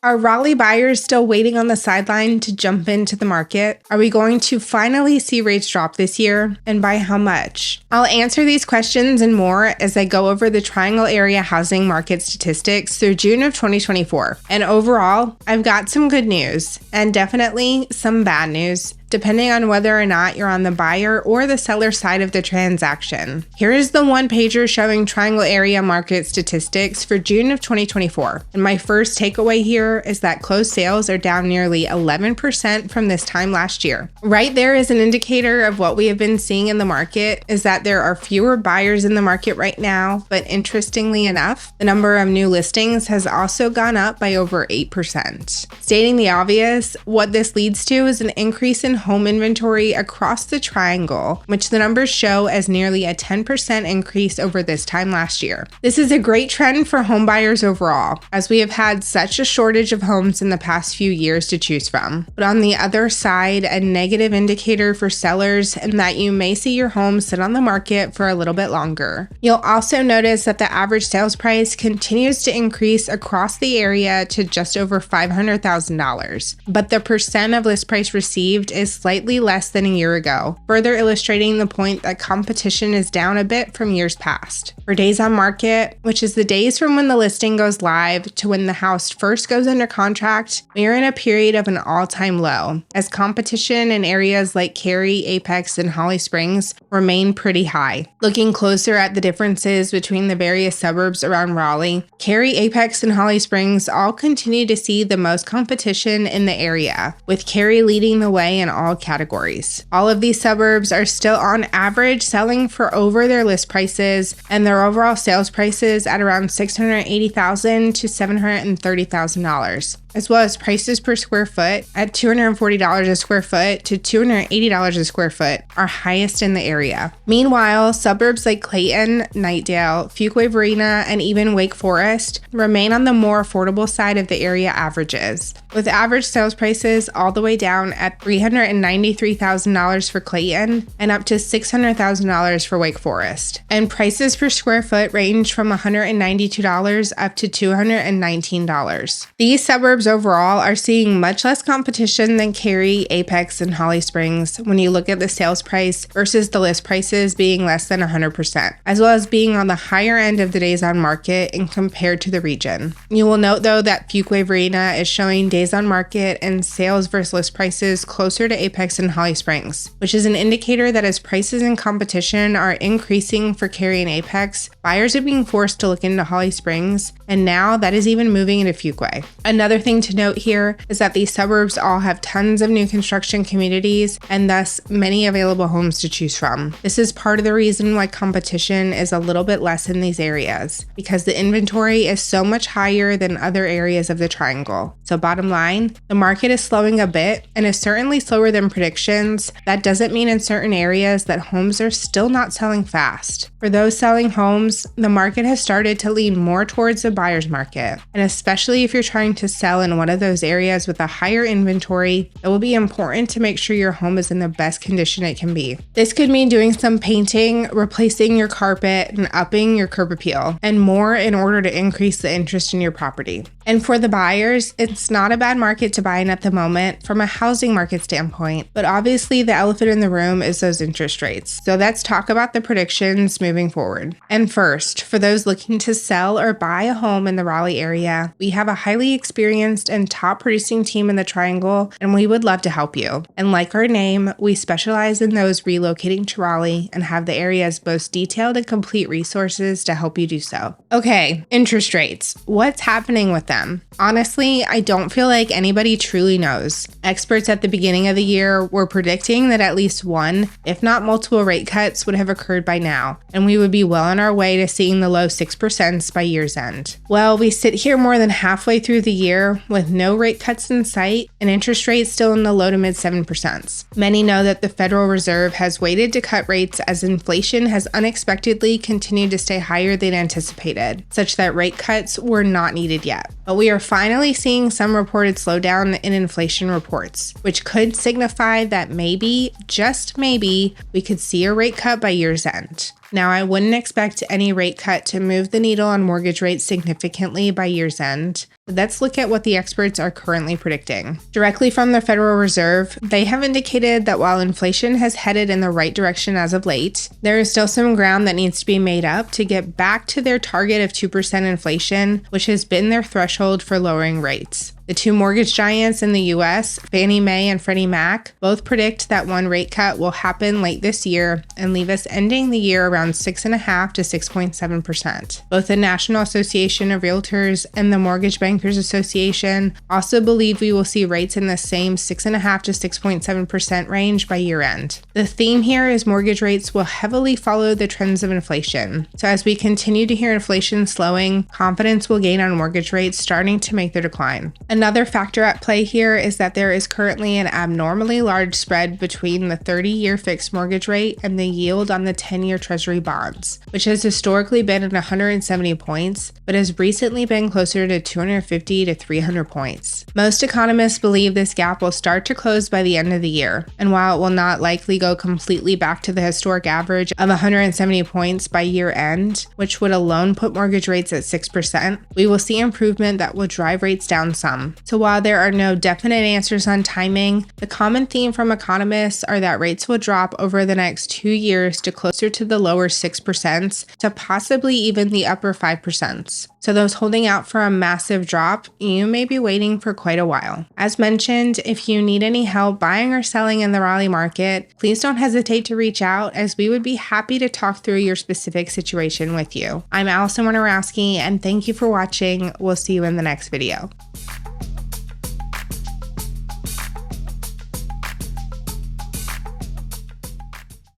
Are Raleigh buyers still waiting on the sideline to jump into the market? Are we going to finally see rates drop this year, and by how much? I'll answer these questions and more as I go over the Triangle area housing market statistics through June of 2024. And overall, I've got some good news and definitely some bad news, depending on whether or not you're on the buyer or the seller side of the transaction. Here is the one-pager showing Triangle area market statistics for June of 2024. And my first takeaway here is that closed sales are down nearly 11% from this time last year. Right there is an indicator of what we have been seeing in the market, is that there are fewer buyers in the market right now, but interestingly enough, the number of new listings has also gone up by over 8%. Stating the obvious, what this leads to is an increase in home inventory across the Triangle, which the numbers show as nearly a 10% increase over this time last year. This is a great trend for home buyers overall, as we have had such a shortage of homes in the past few years to choose from. But on the other side, a negative indicator for sellers, and that you may see your home sit on the market for a little bit longer. You'll also notice that the average sales price continues to increase across the area to just over $500,000, but the percent of list price received is slightly less than a year ago, further illustrating the point that competition is down a bit from years past. For days on market, which is the days from when the listing goes live to when the house first goes under contract, we are in a period of an all-time low, as competition in areas like Cary, Apex, and Holly Springs remain pretty high. Looking closer at the differences between the various suburbs around Raleigh, Cary, Apex, and Holly Springs all continue to see the most competition in the area, with Cary leading the way in all categories. All of these suburbs are still on average selling for over their list prices, and their overall sales prices at around $680,000 to $730,000, as well as prices per square foot at $240 a square foot to $280 a square foot, are highest in the area. Meanwhile, suburbs like Clayton, Knightdale, Fuquay-Varina, and even Wake Forest remain on the more affordable side of the area averages, with average sales prices all the way down at $393,000 for Clayton and up to $600,000 for Wake Forest. And prices per square foot range from $192 up to $219. These suburbs overall are seeing much less competition than Cary, Apex, and Holly Springs when you look at the sales price versus the list prices being less than 100%, as well as being on the higher end of the days on market and compared to the region. You will note though that Fuquay-Varina is showing days on market and sales versus list prices closer to Apex and Holly Springs, which is an indicator that as prices and competition are increasing for Cary and Apex, buyers are being forced to look into Holly Springs, and now that is even moving into Fuquay. Another thing to note here is that these suburbs all have tons of new construction communities and thus many available homes to choose from. This is part of the reason why competition is a little bit less in these areas, because the inventory is so much higher than other areas of the Triangle. So bottom line, the market is slowing a bit and is certainly slower than predictions. That doesn't mean in certain areas that homes are still not selling fast. For those selling homes, the market has started to lean more towards the buyer's market. And especially if you're trying to sell in one of those areas with a higher inventory, it will be important to make sure your home is in the best condition it can be. This could mean doing some painting, replacing your carpet, and upping your curb appeal, and more in order to increase the interest in your property. And for the buyers, it's not a bad market to buy in at the moment from a housing market standpoint, but obviously the elephant in the room is those interest rates. So let's talk about the predictions moving forward. And first, for those looking to sell or buy a home in the Raleigh area, we have a highly experienced and top producing team in the Triangle, and we would love to help you. And like our name, we specialize in those relocating to Raleigh and have the area's most detailed and complete resources to help you do so. Okay, interest rates. What's happening with them? Honestly, I don't feel like anybody truly knows. Experts at the beginning of the year were predicting that at least one, if not multiple rate cuts would have occurred by now, and we would be well on our way to seeing the low 6% by year's end. Well, we sit here more than halfway through the year with no rate cuts in sight and interest rates still in the low to mid 7%. Many know that the Federal Reserve has waited to cut rates as inflation has unexpectedly continued to stay higher than anticipated, such that rate cuts were not needed yet. But we are finally seeing some reported slowdown in inflation reports, which could signify that maybe, just maybe, we could see a rate cut by year's end. Now, I wouldn't expect any rate cut to move the needle on mortgage rates significantly by year's end. Let's look at what the experts are currently predicting. Directly from the Federal Reserve, they have indicated that while inflation has headed in the right direction as of late, there is still some ground that needs to be made up to get back to their target of 2% inflation, which has been their threshold for lowering rates. The two mortgage giants in the US, Fannie Mae and Freddie Mac, both predict that one rate cut will happen late this year and leave us ending the year around 6.5% to 6.7%. Both the National Association of Realtors and the Mortgage Bankers Association also believe we will see rates in the same 6.5% to 6.7% range by year end. The theme here is mortgage rates will heavily follow the trends of inflation. So as we continue to hear inflation slowing, confidence will gain on mortgage rates starting to make their decline. Another factor at play here is that there is currently an abnormally large spread between the 30-year fixed mortgage rate and the yield on the 10-year Treasury bonds, which has historically been at 170 points, but has recently been closer to 250 to 300 points. Most economists believe this gap will start to close by the end of the year, and while it will not likely go completely back to the historic average of 170 points by year end, which would alone put mortgage rates at 6%, we will see improvement that will drive rates down some. So while there are no definite answers on timing, the common theme from economists are that rates will drop over the next 2 years to closer to the lower 6% to possibly even the upper 5%. So those holding out for a massive drop, you may be waiting for quite a while. As mentioned, if you need any help buying or selling in the Raleigh market, please don't hesitate to reach out, as we would be happy to talk through your specific situation with you. I'm Allison Wojnarowski, and thank you for watching. We'll see you in the next video.